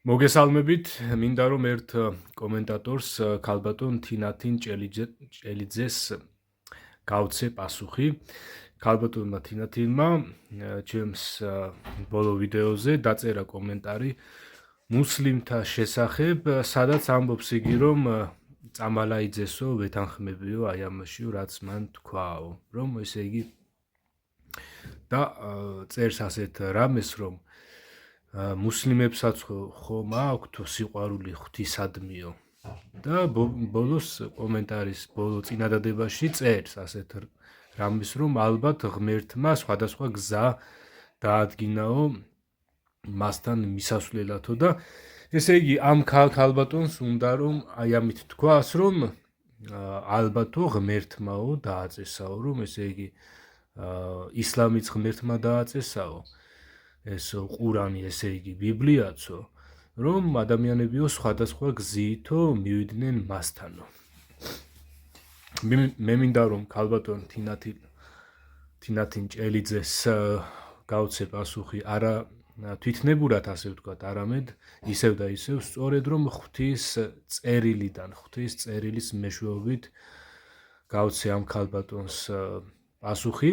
მოგესალმებით, მინდა რომ ერთ კომენტატორს ქალბატონ თინათინ ჭელიძეს გავცე პასუხი. ქალბატონმა თინათინმა ჩემს ბოლო ვიდეოზე დაწერა კომენტარი მუსლიმთა შესახებ, სადაც ამბობს იგი რომ წამალაიძესო, ვეთანხმებიო აი ამაშიო, რაც მან თქვაო, რომ ესე იგი და წერს ასეთ რამეს რომ მუსლიმებსაც ხომ აქვთ სიყვარული ღვთისადმიო და ბოლოს კომენტარის ბოლო წინადადებაში წერს ასეთ რამის რომ ალბათ ღმერთმა სხვადასხვა გზა დაადგინაო მასთან მისასვლელათო და ესე იგი ამ ქალბატონს უნდა რომ აი ამით თქვას რომ ალბათო ღმერთმაო დააწესაო რომ ესე იგი ისლამიც ღმერთმა დააწესაო ეს ყურანი ესე იგი ბიბლიაცო რომ ადამიანებიო სხვადასხვა გზითო მივიდნენ მასთანო მე მინდა რომ ქალბატონ თინათინ ჭელიძეს გავცე პასუხი არა თვითნებურად ასე ვთქვათ არამედ ისევ და ისევ სწორედ რომ ღვთის წერილის მეშვეობით გავცე ამ ქალბატონს პასუხი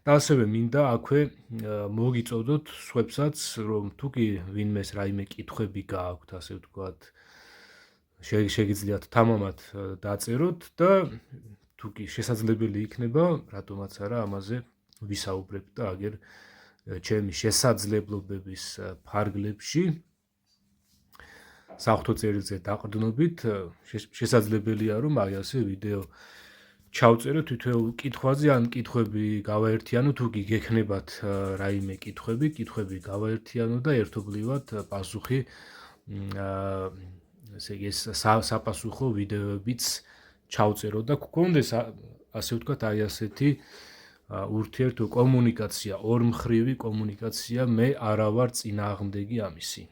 და ასევე მინდა აქვე მოგიწოდოთ სხვებსაც რომ თუ კი ვინმეს რაიმე კითხვები გააქვთ ასე ვთქვათ შეგიძლიათ თამამად დაწეროთ და თუ კი შესაძლებელი იქნება რატომაც არა ამაზე ვისაუბრებთ და აგერ ჩემი შესაძლებლობების ფარგლებში საღვთო წერილზე დაყრდნობით შესაძლებელია რომ აი ასე ვიდეო ჩავწერო თითოეულ კითხვაზე ან კითხვები გავაერთიანო თუ კი გექნებათ რაიმე კითხვები გავაერთიანო და ერთობლივად პასუხი ესე იგი საპასუხო ვიდეოებიც ჩავწერო და გქონდეს ასე ვთქვათ აი ასეთი ურთიერთ კომუნიკაცია, ორმხრივი კომუნიკაცია, მე არა ვარ წინააღმდეგი ამისი.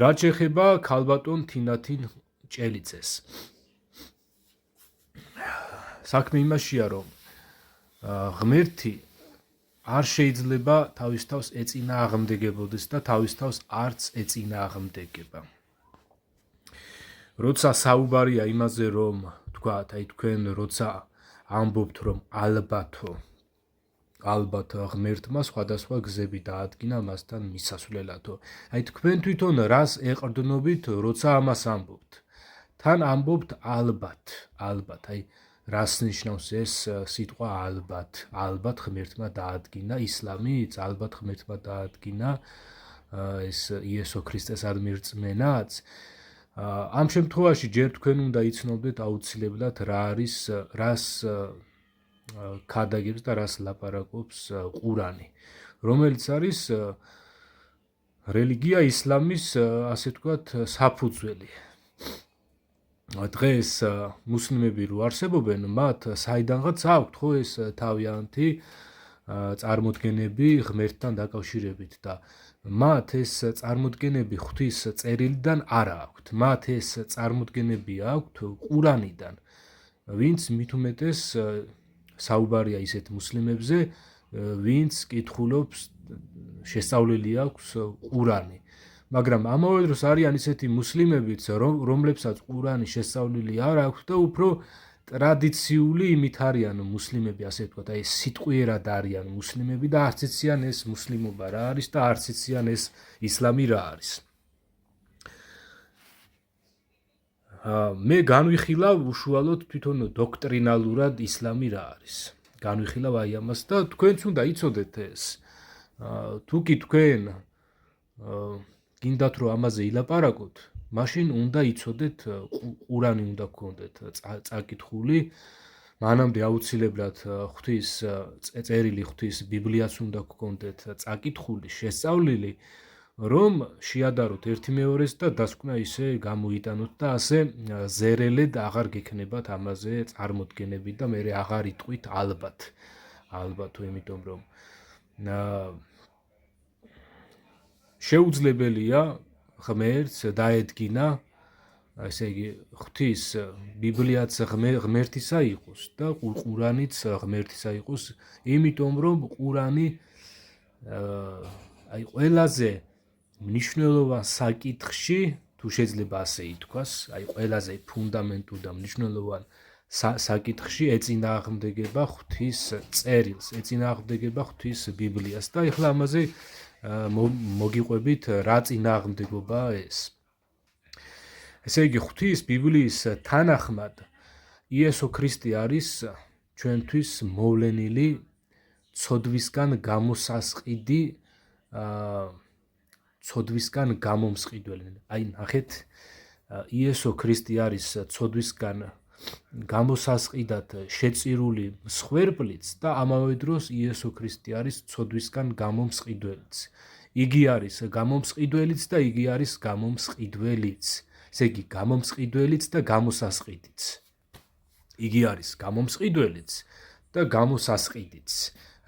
რაც შეეხება ქალბატონ თინათინ ჭელიძეს საქმე იმაშია რომ ღმერთი არ შეიძლება თავის თავს ეწინააღმდეგებოდეს და თავის თავს არც ეწინააღმდეგება. როცა საუბარია იმაზე რომ თქვათ აი თქვენ როცა ამბობთ რომ ალბათ ღმერთმა სხვადასხვა გზები დაადგინა მასთან მისასვლელათო. აი თქვენ თვითონ რას ეყრდნობით როცა ამას ამბობთ? თან ამბობთ ალბათ აი რას ნიშნავს ეს სიტყვა ალბათ ღმერთმა დაადგინა ისლამიც, ალბათ ღმერთმა დაადგინა ეს იესო ქრისტესადმი რწმენაც. ამ შემთხვევაში ჯერ თქვენ უნდა იცნობდეთ აუცილებლად რა არის რას ქადაგებს და რას ლაპარაკობს ყურანი, რომელიც არის რელიგია ისლამის ასე ვთქვათ საფუძველი. დღეს მუსლიმები რო არსებობენ, მათ საიდანღაც აქვთ ხო ეს თავიანთი წარმოდგენები ღმერთთან დაკავშირებით და მათ ეს წარმოდგენები ღვთის წერილიდან არ აქვთ. მათ ეს წარმოდგენები აქვთ ყურანიდან, ვინც მით უმეტეს საუბარია ისეთ მუსლიმებზე, ვინც კითხულობს შესწავლილი აქვს ყურანი. მაგრამ ამავე დროს არიან ისეთი მუსლიმებიც, რომლებსაც ყურანი შესწავლილი არ აქვთ და უფრო ტრადიციული იმით არიან მუსლიმები, ასე ვთქვათ, აი სიტყვიერად არიან მუსლიმები და არც იციან ეს მუსლიმობა რა არის და არც იციან ეს ისლამი რა არის. მე განვიხილავ უშუალოდ თვითონ დოქტრინალურად ისლამი რა არის. განვიხილავ აი ამას და თქვენც უნდა იცოდეთ ეს. თუ კი თქვენ გინდათ რომ ამაზე ილაპარაკოთ, მაშინ უნდა იცოდეთ ყურანი უნდა გქონდეთ წაკითხული, მანამდე აუცილებლად ღვთის წერილი, ღვთის ბიბლიაც უნდა გქონდეთ წაკითხული, შესწავლილი, რომ შეადაროთ ერთი მეორეს და დასკვნა ისე გამოიტანოთ და ასე ზერელედ აღარ გექნებათ ამაზე წარმოდგენები და მე აღარ იტყვით ალბათო, იმიტომ რომ შეუძლებელია ღმერთს დაედგინა, ესე იგი ღვთის ბიბლიაც ღმერთისა იყოს და ყურანიც ღმერთისა იყოს, იმიტომ რომ ყურანი აი ყველაზე მნიშვნელოვან საკითხში, თუ შეიძლება ასე ითქვას, აი ყველაზე ფუნდამენტურ და მნიშვნელოვან საკითხში ეწინააღმდეგება ღვთის წერილს, ეწინააღმდეგება ღვთის ბიბლიას და ეხლა ამაზე მოგიყვებით რა წინააღმდეგობაა ეს. ესე იგი ღვთის ბიბლიის თანახმად იესო ქრისტე არის ჩვენთვის მოვლენილი ცოდვისგან გამოსასყიდი ცოდვისგან გამომსყიდველი. აი ნახეთ, იესო ქრისტე არის ცოდვისგან გამოსასყიდად შეწირული მსხვერპლიც და ამავე დროს იესო ქრისტე არის ცოდვისგან გამომსყიდველიც. იგი არის გამომსყიდველიც და იგი არის გამომსყიდველიც. ესე იგი გამომსყიდველიც და გამოსასყიდიც. იგი არის გამომსყიდველიც და გამოსასყიდიც.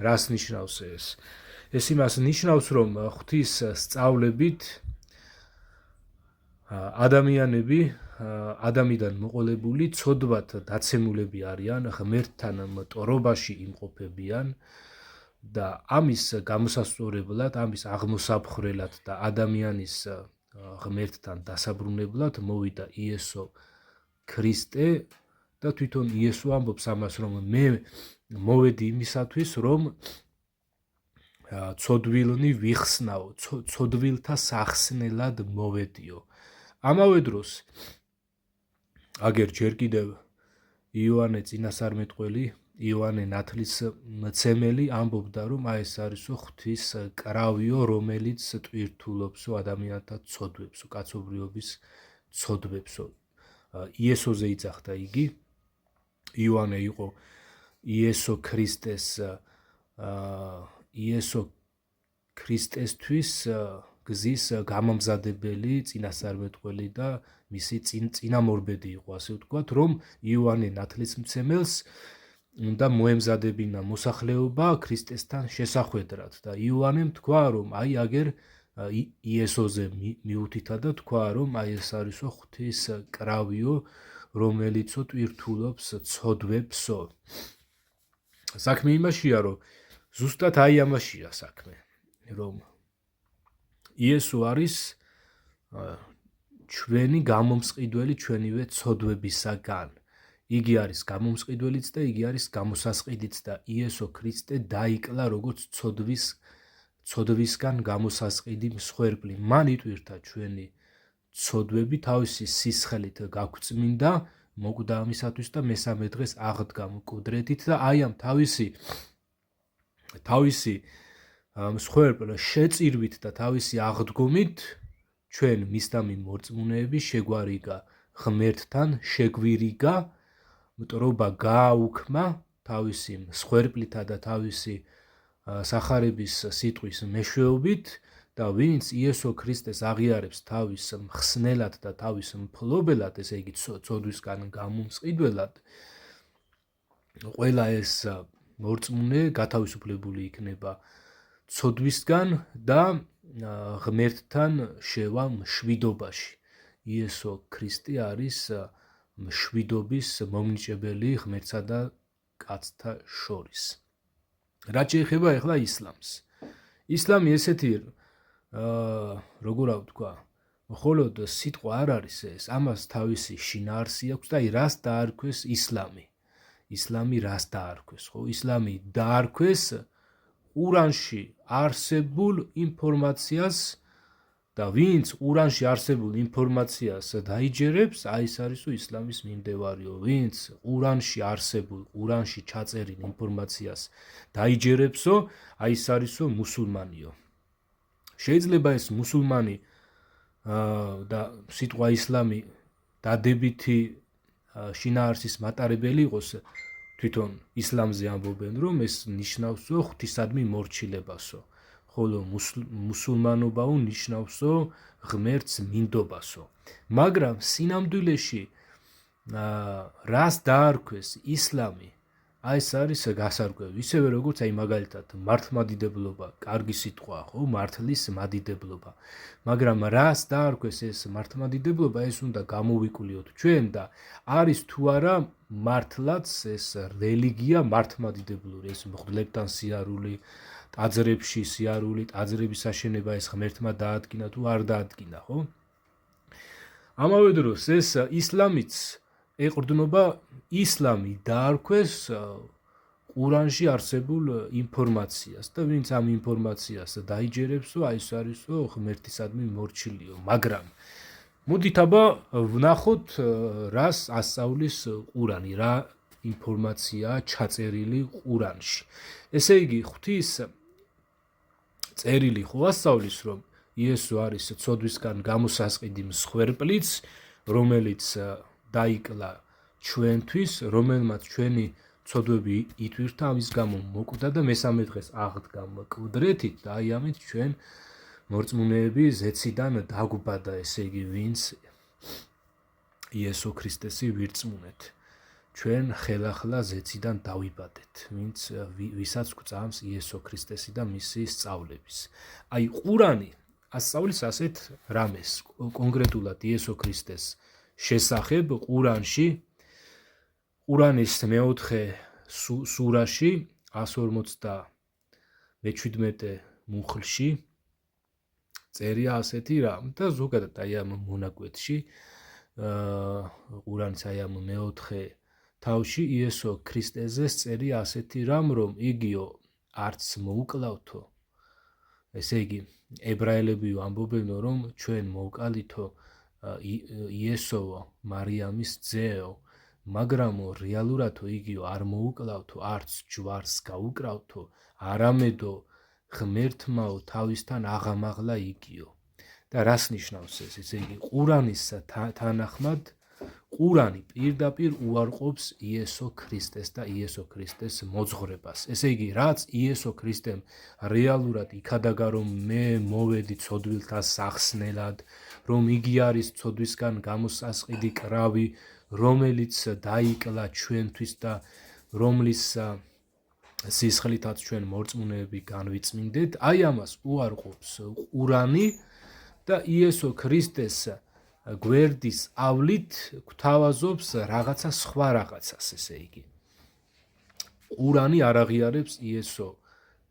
რას ნიშნავს ეს? ეს იმას ნიშნავს, რომ ღვთის სწავლებით ადამიანები ადამიდან მოყოლებული ცოდვად დაცემულები არიან, ღმერთთან მტორობაში იმყოფებიან და ამის გამოსასწორებლად, ამის აღმოსაფხრელად და ადამიანის ღმერთთან დასაბრუნებლად მოვიდა იესო ქრისტე და თვითონ იესო ამბობს ამას, რომ მე მოვედი იმისათვის, რომ ცოდვილნი ვიხსნაო, ცოდვილთა სახსნელად მოვედიო. ამავე დროს აგერ ჯერ კიდევ იოანე წინასწარმეტყველი, იოანე ნათლისმცემელი ამბობდა, რომ აი ეს არისო ღვთის კრავიო, რომელიც ტვირთულობსო ადამიანთა ცოდვებსო, კაცობრიობის ცოდვებსო. იესოზე იძახდა იგი. იოანე იყო იესო ქრისტესთვის გზის გამომზადებელი წინასწარმეტყველი და მისი წინამორბედი იყო, ასე ვთქვათ, რომ იოანე ნათლისმცემელს უნდა მოემზადებინა მოსახლეობა ქრისტესთან შესახვედრად და იოანემ თქვა, რომ აი აგერ იესოზე მიუთითა და თქვა, რომ აი ეს არისო ღვთის კრავიო, რომელიცო ტვირთულობს ცოდვებსო. საქმე იმაშია, რომ ზუსტად აი ამაშია საქმე, რომ იესო არის ჩვენი გამომსყიდველი ჩვენივე ცოდვებისაგან. იგი არის გამომსყიდველიც და იგი არის გამოსასყიდიც და იესო ქრისტე დაიკლა როგორც ცოდვისგან გამოსასყიდი მსხვერპლი. მან იტვირთა ჩვენი ცოდვები, თავისი სისხლით გაგვწმინდა, მოკვდა ამისათვის და მესამე დღეს აღდგა მკვდრეთით და აი ამ თავისი მსხვერპლ შეწირვით და თავისი აღდგომით ჩვენ მისდამი მორწმუნეები შეგვარიგა ღმერთთან, შეგვირიგა, მტრობა გააუქმა თავისი მსხვერპლითა და თავისი სახარების სიტყვის მეშვეობით და ვინც იესო ქრისტეს აღიარებს თავის მხსნელად და თავის მფლობელად, ესე იგი ცოდვისგან გამომსყიდველად, ყველა ეს მორწმუნე გათავისუფლებული იქნება ცოდვისგან და ღმერთთან შევა მშვიდობაში. იესო ქრისტე არის მშვიდობის მომნიჭებელი ღმერთსა და კაცთა შორის. რაც შეეხება ახლა ისლამს. ისლამი ესეთი როგორ ვთქვა, მხოლოდ სიტყვა არ არის ეს, ამას თავისი შინაარსი აქვს და აი რას დაარქვეს ისლამი. ისლამი რას დაარქვეს, ხო? ისლამი დაარქვეს ყურანში არსებულ ინფორმაციას და ვინც ყურანში არსებულ ინფორმაციას დაიჯერებს, აი ეს არისო ისლამის მიმდევარიო. ვინც ყურანში არსებულ, ყურანში ჩაწერილ ინფორმაციას დაიჯერებსო, აი ეს არისო მუსულმანიო. შეიძლება ეს მუსულმანი და სიტყვა ისლამი დადებითი შინაარსის მატარებელი იყოს, თვითონ ისლამზე ამბობენ, რომ ეს ნიშნავსო ღვთისადმი მორჩილებასო, ხოლო მუსულმანობაო ნიშნავსო ღმერთს მინდობასო. მაგრამ სინამდვილეში რას დაარქვეს ისლამი, აი ეს არის გასარკვევი. ისევე როგორც აი მაგალითად მართლმადიდებლობა, კარგი სიტყვაა, ხო? მართლის მადიდებლობა. მაგრამ რას დაარქვეს ეს მართლმადიდებლობა, ეს უნდა გამოვიკვლიოთ ჩვენ და არის თუ არა მართლაც ეს რელიგია მართლმადიდებლური, ეს მღვდლებთან სიარული ტაძრებში სიარული, ტაძრების აშენება ეს ღმერთმა დაადგინა თუ არ დაადგინა, ხო? ამავე დროს ეს ისლამიც ეყრდნობა, ისლამი დაარქვეს ყურანში არსებულ ინფორმაციას და ვინც ამ ინფორმაციას დაიჯერებსო, აი ეს არისო ღმერთისადმი მორჩილიო, მაგრამ მოდით აბა ვნახოთ რას ასწავლის ყურანი, რა ინფორმაციაა ჩაწერილი ყურანში. ესე იგი, ღვთის წერილი ხო ასწავლის, რომ იესო არის ცოდვისგან გამოსასყიდი მსხვერპლიც, რომელიც დაიკლა ჩვენთვის, რომელმაც ჩვენი ცოდვები ითვირთა, ამის გამო მოკვდა და მესამე დღეს აღდგა მკვდრეთით და აი ამით ჩვენ მორწმუნეები ზეციდან დაგვბადა, ესე იგი, ვინც იესო ქრისტესი ვირწმუნეთ. ჩვენ ხელახლა ზეციდან დავიბადეთ, ვისაც გვწამს იესო ქრისტესი და მისი სწავლების. აი ყურანი ასწავლის ასეთ რამეს, კონკრეტულად იესო ქრისტეს შესახებ ყურანში, ყურანის მეოთხე სურაში 157 მუხლში წერია ასეთი რამ და ზოგადად აი ამ მონაკვეთში ყურანის აი ამ მეოთხე თავში იესო ქრისტეზე წერია ასეთი რამ, რომ იგიო არც მოუკლავთო. ესე იგი, ებრაელებიო ამბობენო, რომ ჩვენ მოვკალითო იესოო მარიამის ძეო, მაგრამ რეალურადო იგიო არ მოუკლავთო, არც ჯვარს გაუკრავთო, არამედო ღმერთმაო თავისთან აღამაღლა იგიო. და რას ნიშნავს ეს? ესე იგი, ყურანის თანახმად ყურანი პირდაპირ უარყოფს იესო ქრისტეს და იესო ქრისტეს მოძღვრებას. ესე იგი, რაც იესო ქრისტემ რეალურად იქადაგა, რომ მე მოვედი ცოდვილთა სახსნელად, რომ იგი არის ცოდვისგან გამოსასყიდი კრავი, რომელიც დაიკლა ჩვენთვის და რომლის სისხლითაც ჩვენ მორწმუნეები განვიწმინდეთ, აი ამას უარყოფს ყურანი და იესო ქრისტეს გვერდის ავლით გვთავაზობს რაღაცა სხვა რაღაცას, ესე იგი. ყურანი არ აღიარებს იესო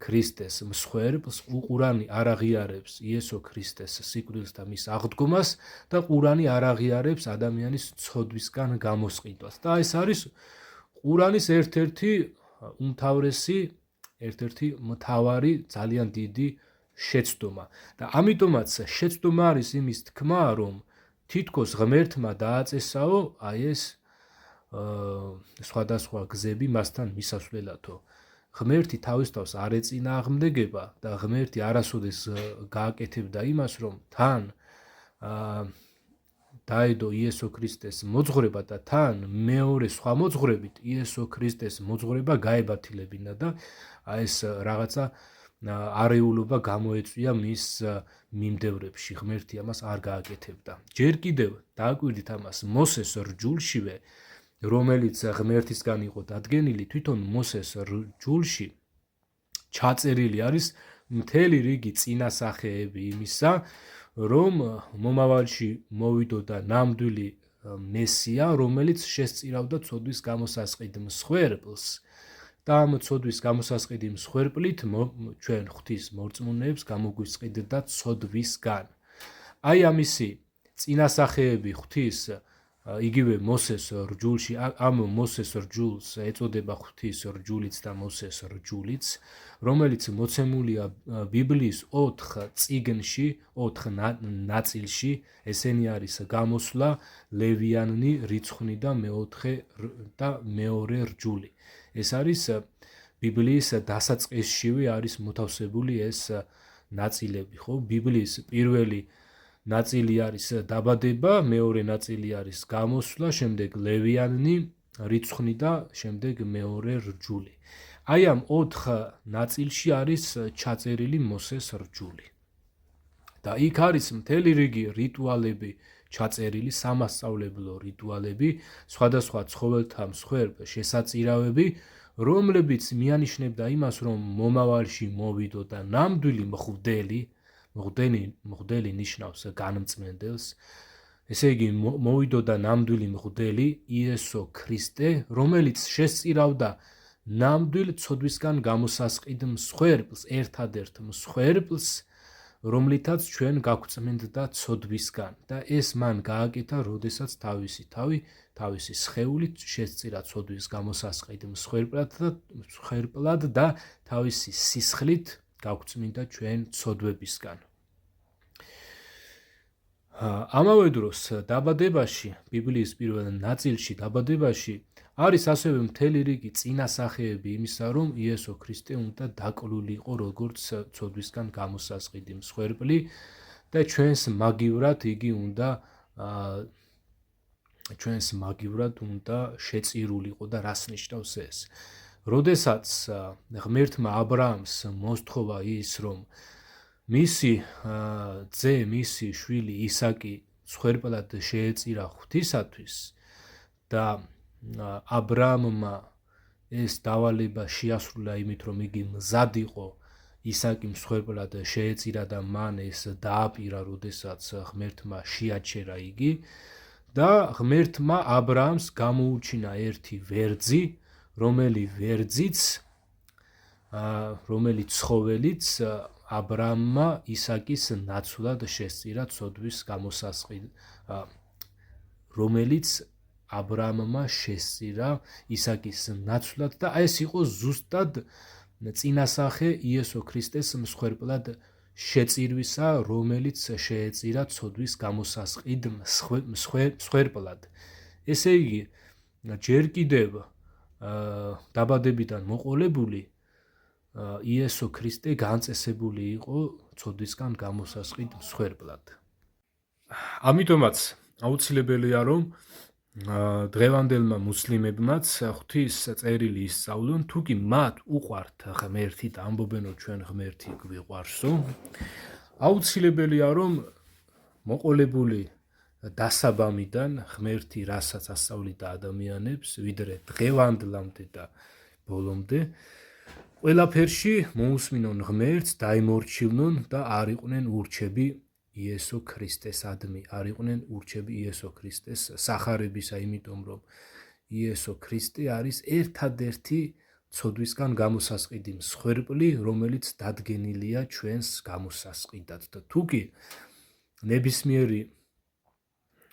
ქრისტეს მსხვერპლს, ყურანი არ აღიარებს იესო ქრისტეს სიკვდილს და მის აღდგომას და ყურანი არ აღიარებს ადამიანის ცოდვისგან გამოსყიდვას. და ეს არის ყურანის ერთ-ერთი უმთავრესი, ერთ-ერთი მთავარი ძალიან დიდი შეცდომა. და ამიტომაც შეცდომა არის იმის თქმა, რომ თითქოს ღმერთმა დააწესაო აი ეს სხვადასხვა გზები მასთან მისასვლელათო. ღმერთი თავის თავს არ ეწინააღმდეგება და ღმერთი არასოდეს გააკეთებდა იმას, რომ თან დაედო იესო ქრისტეს მოძღვრება და თან მეორე სხვა მოძღვრებით იესო ქრისტეს მოძღვრება გაებათილებინა და აი ეს რაღაცა არეულობა გამოეწვია მის მიმდევრებში, ღმერთი ამას არ გააკეთებდა. ჯერ კიდევ დააკვირდით ამას მოსეს რჯულშივე, რომელიც ღმერთისგან იყო დადგენილი, თვითონ მოსეს რჯულში ჩაწერილი არის მთელი რიგი წინასახეები იმისა, რომ მომავალში მოვიდოდა ნამდვილი მესია, რომელიც შესწირავდა ცოდვის გამოსასყიდ მსხვერპლს. და ამ ცოდვის გამოსასყიდი მსხვერპლით ჩვენ ღვთის მორწმუნეებს გამოგვისყიდდა ცოდვისგან. აი ამისი წინასახეები ღვთის იგივე მოსეს რჯულში, ამ მოსეს რჯულს ეწოდება ღვთის რჯულიც და მოსეს რჯულიც, რომელიც მოცემულია ბიბლიის 4 წიგნში, 4 ნაწილში, ესენი არის გამოსვლა, ლევიანნი, რიცხვი და მეორე რჯული. ეს არის ბიბლიის დასაწყისშივე არის მოთავსებული ეს ნაწილები, ხო? ბიბლიის პირველი ნაწილი არის დაბადება, მეორე ნაწილი არის გამოსვლა, შემდეგ ლევიანნი, რიცხვი და შემდეგ მეორე რჯული. აი ამ 4 ნაწილში არის ჩაწერილი მოსეს რჯული. და იქ არის მთელი რიგი რიტუალები ჩაწერილი, სამასწავლებლო რიტუალები, სხვადასხვა ცხოველთა მსხვერპ შესაწირავები, რომლებიც მიანიშნებდა იმას, რომ მომავალში მოვიდოდა ნამდვილი მღვდელი ნიშნავს განმწმენდელს, ესე იგი მოვიდოდა ნამდვილი მღვდელი იესო ქრისტე, რომელიც შესწირავდა ნამდვილ ცოდვისგან გამოსასყიდ მსხვერპლს, ერთადერთ მსხვერპლს, რომლითაც ჩვენ გაგვწმენდდა ცოდვისგან და ეს მან გააკეთა, როდესაც თავისი თავი, თავისი სხეულით შესწირა ცოდვის გამოსასყიდ მსხვერპლად და თავისი სისხლით გაგვწმინდა ჩვენ ცოდვებისგან. ამავე დროს დაბადებაში, ბიბლიის პირველ ნაწილში დაბადებაში არის ასევე მთელი რიგი წინასახეები იმისა, რომ იესო ქრისტე უნდა დაკლული იყო როგორც ცოდვისგან გამოსასყიდი მსხვერპლი და ჩვენს მაგივრად უნდა შეწირულიყო და რას ნიშნავს ეს? როდესაც ღმერთმა აბრაამს მოსთხოვა ის, რომ მისი ძე, მისი შვილი ისაკი მსხვერპლად შეეწირა ღვთისათვის და აბრაამმა ეს დავალება შეასრულა იმით, რომ იგი მზად იყო ისაკი მსხვერპლად შეეწირა და მან ეს დააპირა, როდესაც ღმერთმა შეაჩერა იგი და ღმერთმა აბრაამს გამოუჩინა ერთი ვერძი, რომელიც ცხოველიც აბრაამმა ისაკის ნაცვლად შესწირა ცოდვის გამოსასყიდ, რომელიც აბრაამმა შესწირა ისაკის ნაცვლად და ეს იყო ზუსტად წინასახე იესო ქრისტეს მსხვერპლად შეწირვისა, რომელიც შეეწირა ცოდვის გამოსასყიდ მსხვერპლად. ესე იგი, ჯერ კიდევ დაბადებიდან მოყოლებული იესო ქრისტე განწესებული იყო ცოდვისგან გამოსასყიდ მსხვერპლად. ამიტომაც აუცილებელია, რომ დღევანდელმა მუსლიმებმაც ღვთის წერილი ისწავლონ, თუკი მათ უყვართ ღმერთი და ამბობენ, რომ ჩვენ ღმერთი გვიყვარსო, აუცილებელია, რომ მოყოლებული დასაბამიდან ღმერთი რასაც ასწავლიდა ადამიანებს, ვიდრე დღევანდლამდე და ბოლომდე, ყველაფერში მოусმინონ ღმერთს, დაიმორჩილნონ და არ იყვნენ ურჩები იესო ქრისტესადმი, არ იყვნენ ურჩები იესო ქრისტეს სახარებისა, იმიტომ რომ იესო ქრისტე არის ერთადერთი ცოდვისგან გამოსასყიდი მსხვერპლი, რომელიც დადგენილია ჩვენს გამოსასყიდად და თუკი ნებისმიერი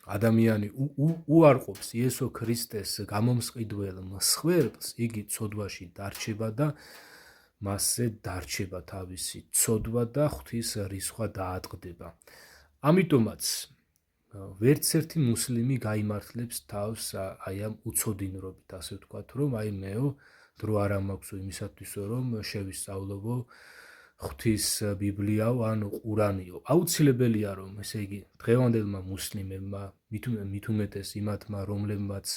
ადამიანი უარყოფს იესო ქრისტეს გამომსყიდველ მსხვერპლს, იგი ცოდვაში დარჩება და მასზე დარჩება თავისი ცოდვა და ღვთის რისხვა დაატყდება. ამიტომაც ვერც ერთი მუსლიმი გაიმართლებს თავს აი ამ უცოდინრობით, ასე ვთქვათ, რომ აი მეო დრო არ მაქვს იმისათვისო, რომ შევისწავლობო ღვთის ბიბლიაო ან ყურანიო. აუცილებელია, რომ ესე იგი დღევანდელმა მუსლიმებმა, მით უმეტეს იმათმა, რომლებმაც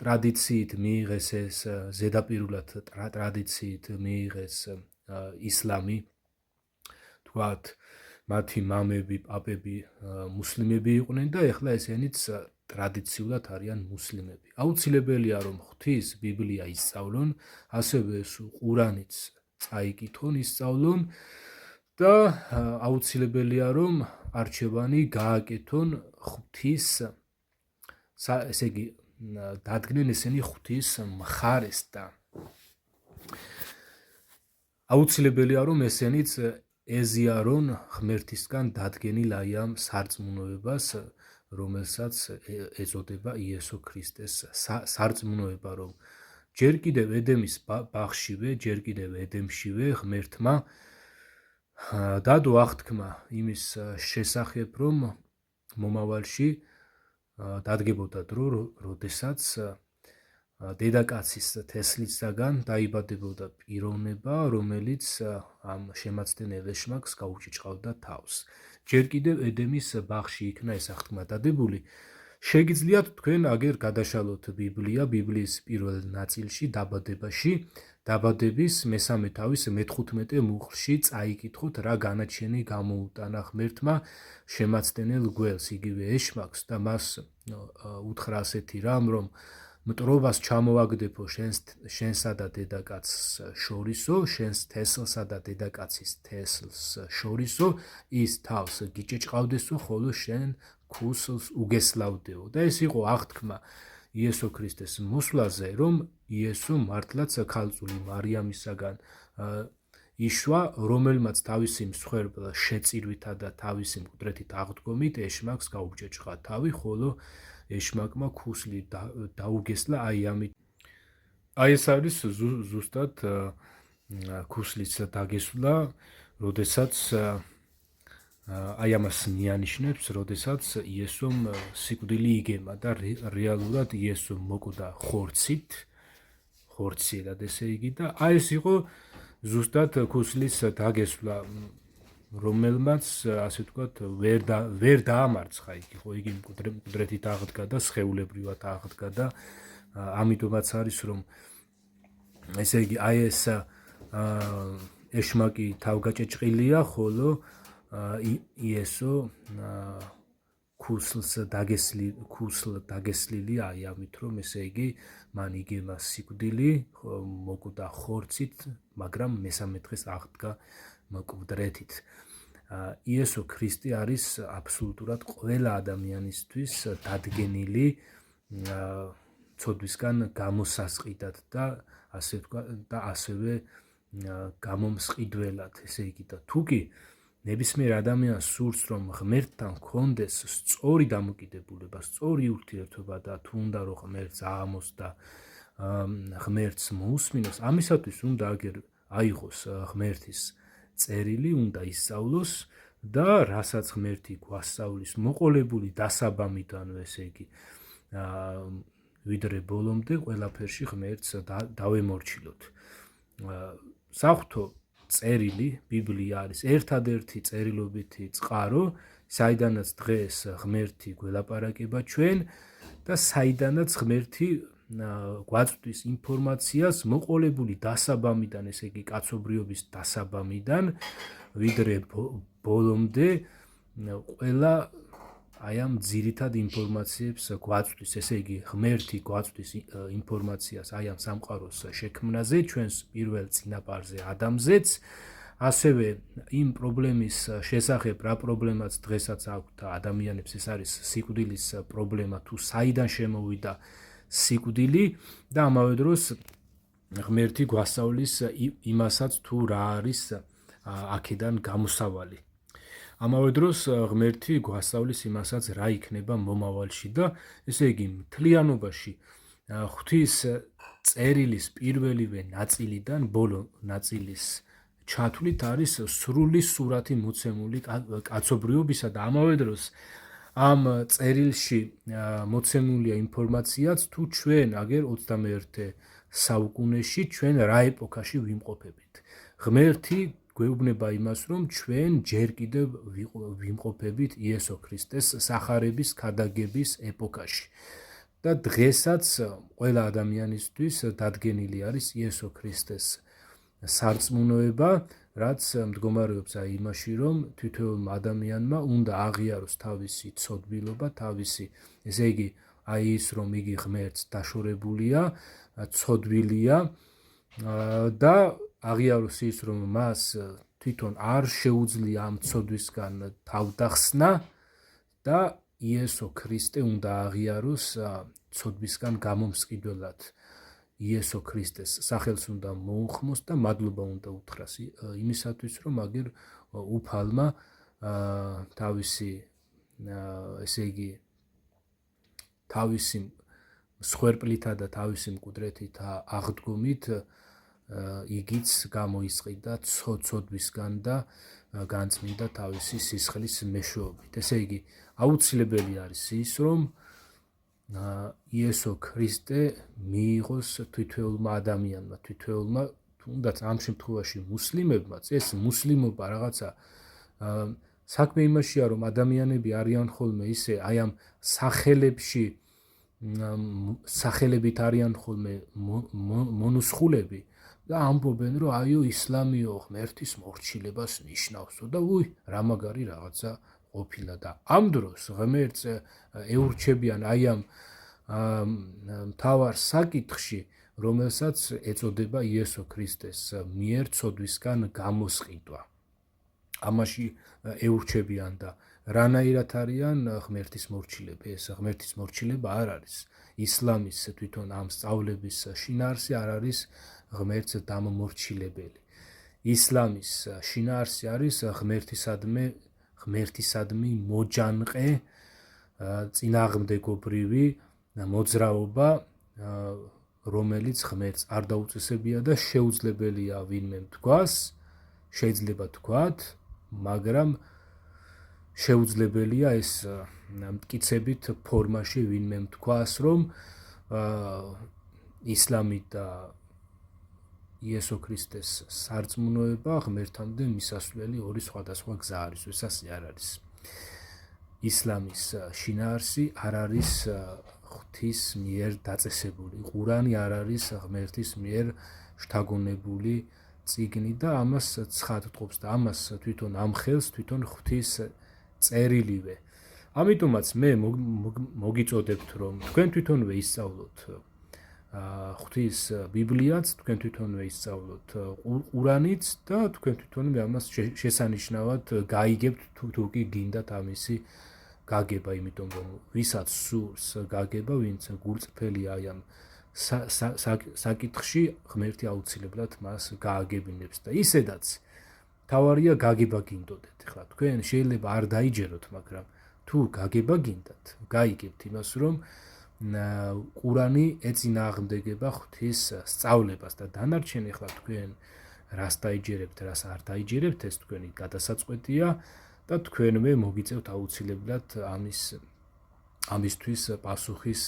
ტრადიციით მიიღეს ეს ზედაპირულად ტრადიციით მიიღეს ისლამი, თქვათ, მათი მამები, პაპები მუსლიმები იყვნენ და ეხლა ესენიც ტრადიციულად არიან მუსლიმები. აუცილებელია, რომ ღვთის ბიბლია ისწავლონ, ასევე ყურანიც წაიკითხონ, ისწავლონ და აუცილებელია, რომ არჩევანი გააკეთონ ღვთის, ესე იგი დადგნენ ესენი ღვთის მხარეს და აუცილებელია, რომ ესენიც ეზიარონ ღმერთისგან დადგენილ აი ამ სარწმუნოებას, რომელსაც ეწოდება იესო ქრისტეს სარწმუნოება, რომ ჯერ კიდევ ედემის ბაღშივე, ჯერ კიდევ ედემშივე ღმერთმა დადო აღთქმა იმის შესახებ, რომ მომავალში დადგებოდა დრო, როდესაც დედაკაცის თესლისაგან დაიბადებოდა პიროვნება, რომელიც ამ შემაცდენელ ეშმაკს გაუჭიჭყავდა თავს. ჯერ კიდევ ედემის ბაღში იქნა ეს აღთქმა დადებული. შეგიძლიათ თქვენ აგერ გადაშალოთ ბიბლიის პირველ ნაწილში დაბადებაში, დაბადების მესამე თავის მე-15 მუხლში წაიკითხოთ, რა განაჩენი გამოუტანა ღმერთმა შემაცდენელ გველს, იგივე ეშმაკს და მას უთხრა ასეთი რამ, რომ მტრობას ჩამოაგდებო შენსა და დედაკაცს შორისო, შენს თესლსა და დედაკაცის თესლს შორისო, ის თავს გიჭეჭყავდესო, ხოლო შენ ქუსლს უგესლავდეო. და ეს იყო აღთქმა იესო ქრისტეს მოსვლაზე, რომ იესო მართლაც ქალწული მარიამისაგან იშვა, რომელმაც თავისი მსხვერპლ შეწირვითა და თავისი მკვდრეთით აღდგომით ეშმაკს გაუჭეჭყა თავი, ხოლო ეშმაკმა ქუსლი დაუგესლა აი ამით. აი ეს არის ზუსტად ქუსლის დაგესვლა, როდესაც აი ამას მიანიშნებს, როდესაც იესომ სიკვდილი იგემა და რეალურად იესო მოკვდა ხორცილად ესე იგი და აი ეს იყო ზუსტად ქუსლის დაგესვლა, რომელმაც ასე ვთქვათ ვერ დაამარცხა, იგი მკვდრეთით აღდგა და სხეულებრივად აღდგა და ამიტომაც არის რომ ესე იგი აი ეს ეშმაკი თავგაჭეჭყილია, ხოლო იესო ქუსლ დაგესლილი აი ამით რომ ესე იგი მან იგემა სიკვდილი, მოკვდა ხორცით, მაგრამ მესამე დღეს აღდგა მკვდრეთით. იესო ქრისტე არის აბსოლუტურად ყველა ადამიანისთვის დადგენილი ცოდვისგან გამოსასყიდად და ასე ვთქვათ და ასევე გამომსყიდველად, ესე იგი და თუკი ნებისმიერ ადამიანს სურს რომ ღმერთთან ჰქონდეს სწორი დამოკიდებულება, სწორი ურთიერთობა და თუ უნდა რომ ღმერთს აამოს და ღმერთს მოусმინოს, ამისათვის უნდა აგერ აიღოს ღმერთის წერილი, უნდა ისწავლოს და რასაც ღმერთი გვასწავლის მოყოლებული დასაბამიდან, ესე იგი ვიდრე ბოლომდე ყველაფერში ღმერთს დავემორჩილოთ. საღვთო წერილი, ბიბლია არის ერთადერთი წერილობითი წყარო, საიდანაც დღეს ღმერთი გველაპარაკება ჩვენ და საიდანაც ღმერთი გვაწვდის ინფორმაციას მოყოლებული დასაბამიდან, ესე იგი კაცობრიობის დასაბამიდან, ვიდრე ბოლომდე ყველა აი ამ ძირითად ინფორმაციებს გვაწვდის, ესე იგი ღმერთი გვაწვდის ინფორმაციას აი ამ სამყაროს შექმნაზე, ჩვენს პირველ წინაპარზე ადამზეც, ასევე იმ პრობლემის შესახებ, რა პრობლემაც დღესაც აქვთ ადამიანებს, ეს არის სიკვდილის პრობლემა, თუ საიდან შემოვიდა სიკვდილი და ამავე დროს ღმერთი გვასწავლის იმასაც, თუ რა არის აქედან გამოსავალი. ამავე დროს ღმერთი გვასწავლის იმასაც, რა იქნება მომავალში და ესე იგი მთლიანობაში ღვთის წერილის პირველივე ნაწილიდან ბოლო ნაწილის ჩათვლით არის სრული სურათი მოცემული კაცობრიობისა და ამავე დროს ამ წერილში მოცემულია ინფორმაციაც, თუ ჩვენ აგერ 21 საუკუნეში ჩვენ რა ეპოქაში ვიმყოფებით. ღმერთი გვეუბნება იმას, რომ ჩვენ ჯერ კიდევ ვიმყოფებით იესო ქრისტეს სახარების ქადაგების ეპოქაში. და დღესაც ყველა ადამიანისთვის დადგენილი არის იესო ქრისტეს სარწმუნოება, რაც მდგომარეობს აი იმაში, რომ თითოეულ ადამიანმა უნდა აღიაროს თავისი ცოდვილობა, თავისი, ესე იგი, აი ის, რომ იგი ღმერთს დაშორებულია, ცოდვილია და აღიაროს ის, რომ მას თვითონ არ შეუძლია ამ ცოდვისგან თავდახსნა და იესო ქრისტე უნდა აღიაროს ცოდვისგან გამომსყიდველად. იესო ქრისტეს სახელს უნდა მოუხმოს და მადლობა უნდა უთხრას იმისათვის, რომ აგერ უფალმა თავისი, ესე იგი, თავისი მსხვერპლითა და თავისი მკვდრეთით აღდგომით იგიც გამოისყიდა ცოდვისგან და განწმინდა თავისი სისხლის მეშვეობით. ესე იგი, აუცილებელი არის ის, რომ იესო ქრისტე მიიღოს თითოეულმა ადამიანმა, თითოეულმა, თუნდაც ამ შემთხვევაში მუსლიმებმაც, ეს მუსლიმობა რაღაცა საქმე იმაშია, რომ ადამიანები არიან ხოლმე ისე აი ამ სახელებით არიან ხოლმე მონუსხულები და ამბობენ, რომ აიო ისლამიო ღმერთის მორჩილებას ნიშნავსო და რა მაგარი რაღაცა ყოფილა და ამ დროს ღმერთს ეურჩებიან აი ამ მთავარ საკითხში, რომელსაც ეწოდება იესო ქრისტეს მიერ ცოდვისგან გამოსყიდვა. ამაში ეურჩებიან და რანაირად არიან ღმერთის მორჩილები? ეს ღმერთის მორჩილება არ არის ისლამის თვითონ ამ სწავლების შინაარსი, არ არის ღმერთს დამომორჩილებელი. ისლამის შინაარსი არის ღმერთისადმი მოჯანყე, წინააღმდეგობრივი მოძრაობა, რომელიც ღმერთს არ დაუწესებია და შეუძლებელია ვინმე თქვას, შეიძლება თქვათ, მაგრამ შეუძლებელია ეს მტკიცებით ფორმაში ვინმე თქვას, რომ ისლამი და იესო ქრისტეს სარწმუნოება ღმერთამდე მისასვლელი ორი სხვადასხვა გზა არის, ეს ასე არ არის. ისლამის შინაარსი არ არის ღვთის მიერ დაწესებული, ყურანი არ არის ღმერთის მიერ შთაგონებული წიგნი და ამას ცხადყოფს და ამას თვითონ ამხელს თვითონ ღვთის წერილივე. ამიტომაც მე მოგიწოდებთ, რომ თქვენ თვითონვე ისწავლოთ ღვთის ბიბლიაც, თქვენ თვითონვე ისწავლოთ ყურანიც და თქვენ თვითონვე ამას შესანიშნავად გაიგებთ თუ კი გინდათ ამისი გაგება, იმიტომ რომ ვისაც სურს გაგება, ვინც გულწრფელია აი ამ საკითხში, ღმერთი აუცილებლად მას გააგებინებს და ისედაც თავარია გაგება გინდოდეთ. ახლა თქვენ შეიძლება არ დაიჯეროთ, მაგრამ თუ გაგება გინდათ, გაიგებთ იმას, რომ ყურანი ეწინააღმდეგება ღვთის სწავლებას და დანარჩენი ახლა თქვენ რას დაიჯერებთ, რას არ დაიჯერებთ, ეს თქვენი გადასაწყვეტია და თქვენვე მოგიწევთ აუცილებლად ამისთვის პასუხის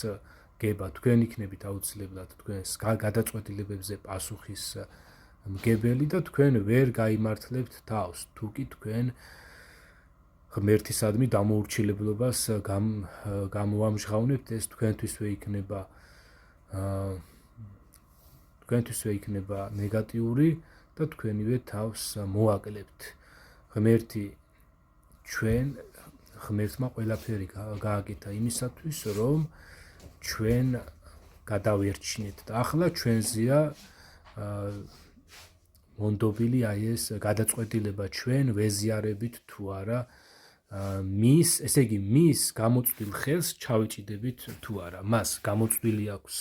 გება. თქვენ იქნებით აუცილებლად თქვენს გადაწყვეტილებებზე პასუხის მგებელი და თქვენ ვერ გაიმართლებთ თავს, თუ კი თქვენ ღმერთისადმი დამოურჩილებლობას გამოამჟღავნებთ, ეს თქვენთვისვე იქნება ნეგატიური და თქვენივე თავს მოაკლებთ. ღმერთმა ყველაფერი გააკეთა იმისათვის, რომ ჩვენ გადავერჩინეთ და ახლა ჩვენზეა მონდობილი აი ეს გადაწყვეტილება, ჩვენ ვეზიარებით თუ არა ესე იგი მის გამოწვდილ ხელს ჩავეჭიდებით თუ არა. მას გამოწვდილი აქვს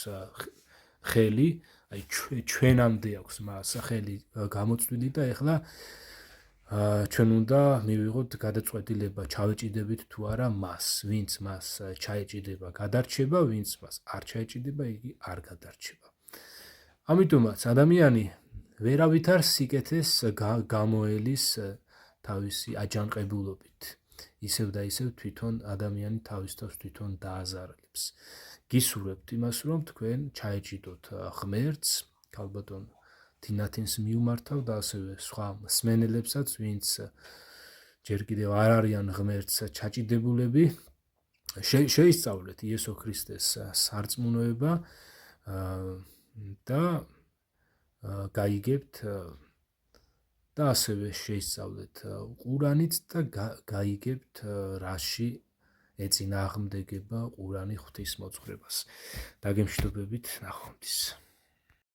ხელი, აი ჩვენამდე აქვს მას ხელი გამოწვდილი და ეხლა ჩვენ უნდა მივიღოთ გადაწყვეტილება, ჩავეჭიდებით თუ არა მას. ვინც მას ჩაეჭიდება, გადარჩება, ვინც მას არ ჩაეჭიდება, იგი არ გადარჩება. ამიტომაც ადამიანი ვერავითარ სიკეთეს გამოელის თავისი აჯანყებულობით. ისევ და ისევ თვითონ ადამიანი თავის თავს თვითონ დააზარალებს. გისურვებთ იმას, რომ თქვენ ჩაეჭიდოთ ღმერთს, ქალბატონ თინათინს მიუმართავ და ასევე სხვა მსმენელებსაც, ვინც ჯერ კიდევ არ არიან ღმერთს ჩაჭიდებულები, შეისწავლეთ იესო ქრისტეს სარწმუნოება და გაიგებთ და ასევე შეისწავლეთ ყურანიც და გაიგებთ რაში ეწინააღმდეგება ყურანი ღვთის მოძღვრებას. დაგემშვიდობებით, ნახვამდის.